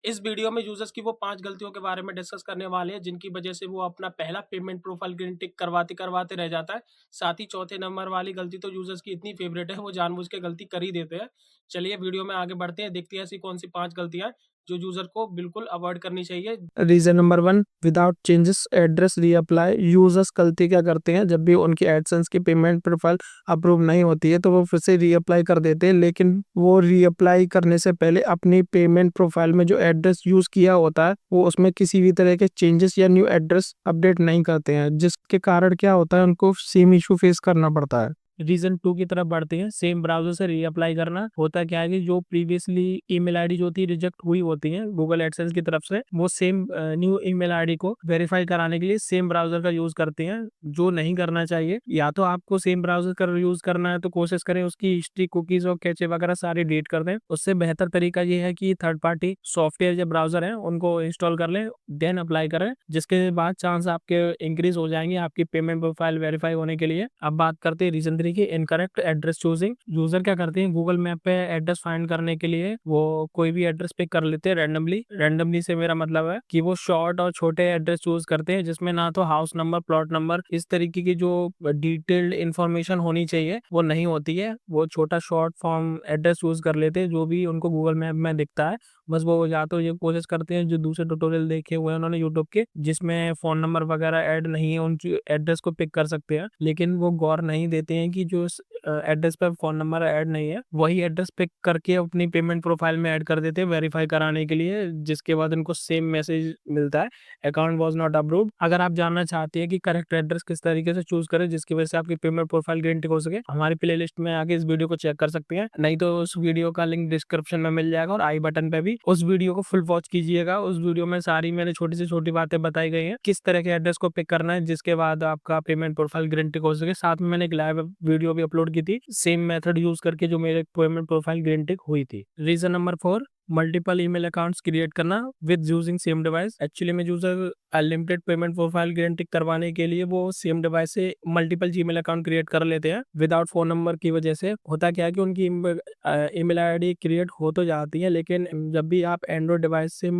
इस वीडियो में यूज़र्स की वो 5 गलतियों के बारे में डिस्कस करने वाले हैं, जिनकी वजह से वो अपना पहला पेमेंट प्रोफाइल ग्रीन टिक करवाते-करवाते रह जाता है। साथ ही चौथे नंबर वाली गलती तो यूज़र्स की इतनी फ़ेवरेट है, वो जानबूझ के गलती कर ही देते हैं। चलिए वीडियो में आगे बढ़ते हैं, देखते हैं ऐसी कौन-सी 5 गलतियाँ हैं, जो यूज़र को बिल्कुल अवॉइड करनी चाहिए। Reason number one, without changes address reapply. Users गलती क्या करते हैं, जब भी उनकी एडसेंस की पेमेंट प्रोफाइल अप्रूव नहीं होती है तो वो फिर से रीअप्लाई कर देते हैं, लेकिन वो रीअप्लाई करने से पहले अपनी पेमेंट प्रोफाइल में जो एड्रेस यूज किया होता है वो उसमें किसी भी तरह के चेंजेस या न्यू एड्रेस अपडेट नहीं करते हैं, जिसके कारण क्या होता है, उनको सेम इशू फेस करना पड़ता है। रीजन टू की तरफ बढ़ते हैं, सेम ब्राउजर से रीअप्लाई करना। होता क्या है कि जो प्रीवियसली ईमेल आईडी जो थी रिजेक्ट हुई होती है गूगल एडसेंस की तरफ से, वो सेम न्यू ईमेल आईडी को वेरीफाई कराने के लिए सेम ब्राउजर का यूज करते हैं, जो नहीं करना चाहिए। या तो आपको सेम ब्राउजर का यूज करना है तो कोशिश करें उसकी हिस्ट्री, कुकीज और कैचे वगैरह सारी डिलीट कर दें। उससे बेहतर तरीका ये है कि थर्ड पार्टी सॉफ्टवेयर जो ब्राउजर है उनको इंस्टॉल कर लें, देन अप्लाई करें, जिसके बाद चांस आपके इंक्रीज हो जाएंगे आपकी पेमेंट प्रोफाइल वेरीफाई होने के लिए। अब बात करते हैं रीजन 3 की, इनकरेक्ट एड्रेस चूजिंग। यूजर क्या करते हैं, गूगल मैप पे एड्रेस फाइंड करने के लिए वो कोई भी एड्रेस पिक कर लेते हैं रैंडमली। रैंडमली से मेरा मतलब है कि वो शॉर्ट और छोटे एड्रेस चूज करते हैं, जिसमें ना तो हाउस नंबर, प्लॉट नंबर, इस तरीके की जो डिटेल्ड इंफॉर्मेशन होनी चाहिए वो नहीं होती है। वो छोटा शॉर्ट फॉर्म एड्रेस चूज कर लेते हैं जो भी उनको गूगल मैप में दिखता है। बस वो या तो ये कोशिश करते हैं, जो दूसरे ट्यूटोरियल देखे हुए हैं उन्होंने यूट्यूब के, जिसमें फोन नंबर वगैरह ऐड नहीं है, उन एड्रेस को पिक कर सकते हैं, लेकिन वो गौर नहीं देते हैं कि जो एड्रेस पर फोन नंबर ऐड नहीं है वही एड्रेस पिक करके अपनी पेमेंट प्रोफाइल में ऐड कर देते हैं वेरीफाई कराने के लिए, जिसके बाद उनको सेम मैसेज मिलता है, अकाउंट वाज नॉट अप्रूव्ड। अगर आप जानना चाहते हैं कि करेक्ट एड्रेस किस तरीके से चूज करें जिसकी वजह से आपकी पेमेंट प्रोफाइल ग्रीन टिक हो सके, हमारी प्लेलिस्ट में आके इस वीडियो को चेक कर सकते हैं, नहीं तो उस वीडियो का लिंक डिस्क्रिप्शन में मिल जाएगा और आई बटन पे भी। उस वीडियो को फुल वॉच कीजिएगा, उस वीडियो में सारी मैंने छोटी से छोटी बातें बताई गई हैं, किस तरह के एड्रेस को पिक करना है जिसके बाद आपका पेमेंट प्रोफाइल ग्रीन टिक हो सके। साथ में मैंने एक लाइव वीडियो भी अपलोड की थी सेम मेथड यूज करके, जो मेरे पेमेंट प्रोफाइल ग्रीन टिक हुई थी। Reason number 4, multiple email accounts create करना with using same device. Actually में user unlimited payment profile guarantee करवाने के लिए वो सेम डिवाइस से मल्टीपल जीमेल अकाउंट क्रिएट कर लेते हैं विदाउट फोन नंबर की वजह से। होता क्या है कि उनकी ईमेल आईडी क्रिएट हो तो जाती है, लेकिन जब भी आप एंड्रॉइड डिवाइस से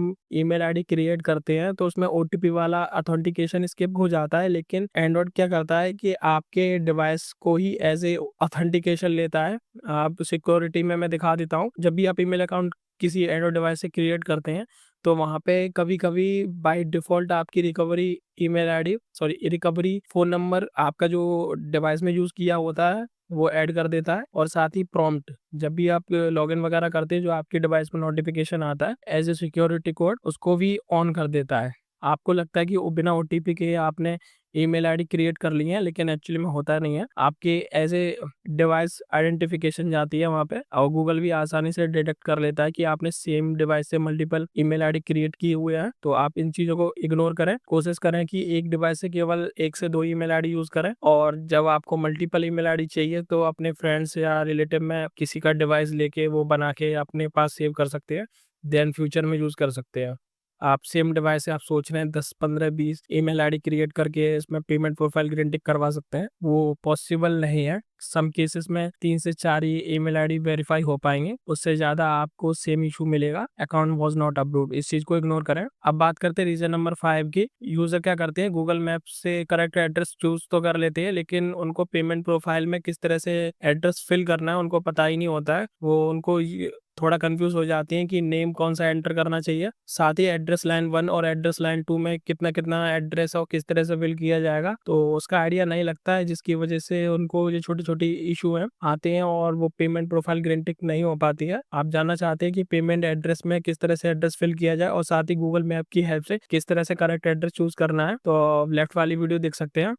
ईमेल आईडी क्रिएट करते हैं तो उसमें ओटीपी वाला ऑथेंटिकेशन स्किप हो जाता है, लेकिन एंड्रॉइड क्या करता है कि आपके डिवाइस को ही एज ए ऑथेंटिकेशन लेता है। आप सिक्योरिटी में मैं दिखा देता हूँ, जब भी आप ईमेल अकाउंट किसी एंड्रॉइड डिवाइस से क्रिएट करते हैं तो वहाँ पे कभी-कभी बाय डिफ़ॉल्ट आपकी रिकवरी फ़ोन नंबर आपका जो डिवाइस में यूज़ किया होता है वो ऐड कर देता है, और साथ ही प्रॉम्प्ट जब भी आप लॉगिन वगैरह करते हैं जो आपके डिवाइस में नोटिफिकेशन आता है एज ए सिक्योरिटी कोड, उसको भी ऑन कर देता है। आपको लगता है कि वो बिना ओटीपी के आपने ईमेल आईडी क्रिएट कर ली है, लेकिन एक्चुअली में होता नहीं है। आपके एज ए डिवाइस आइडेंटिफिकेशन जाती है वहाँ पे, और गूगल भी आसानी से डिटेक्ट कर लेता है कि आपने सेम डिवाइस से मल्टीपल ईमेल आईडी क्रिएट किए हुए हैं। तो आप इन चीज़ों को इग्नोर करें, कोशिश करें कि एक डिवाइस से केवल 1 से 2 ईमेल आईडी यूज़ करें, और जब आपको मल्टीपल ईमेल आईडी चाहिए तो अपने फ्रेंड्स या रिलेटिव में किसी का डिवाइस लेके वो बना के अपने पास सेव कर सकते हैं, देन फ्यूचर में यूज़ कर सकते हैं। आप सेम डिवाइस से आप सोच रहे हैं 10, 15, 20 ईमेल आईडी क्रिएट करके इसमें पेमेंट प्रोफाइल गारंटी करवा सकते हैं, वो पॉसिबल नहीं है। सम केसेस में 3 से 4 ही ईमेल आईडी वेरीफाई हो पाएंगे, उससे ज्यादा आपको सेम इशू मिलेगा, अकाउंट वाज नॉट अप्रूव्ड। इस चीज को इग्नोर करें। अब बात करते हैं रीजन नंबर 5 की। यूजर क्या करते हैं, गूगल मैप से करेक्ट एड्रेस चूज तो कर लेते हैं, लेकिन उनको पेमेंट प्रोफाइल में किस तरह से एड्रेस फिल करना है उनको पता ही नहीं होता है। वो उनको थोड़ा कंफ्यूज हो जाती हैं कि नेम कौन सा एंटर करना चाहिए, साथ ही एड्रेस लाइन 1 और एड्रेस लाइन 2 में कितना कितना एड्रेस और किस तरह से फिल किया जाएगा, तो उसका आइडिया नहीं लगता है, जिसकी वजह से उनको ये छोटी छोटी इशू हैं आते हैं और वो पेमेंट प्रोफाइल गारंटी नहीं हो पाती है। आप जानना चाहते हैं कि पेमेंट एड्रेस में किस तरह से एड्रेस फिल किया जाए और साथ ही गूगल मैप की हेल्प से किस तरह से करेक्ट एड्रेस चूज करना है, तो लेफ्ट वाली वीडियो देख सकते हैं।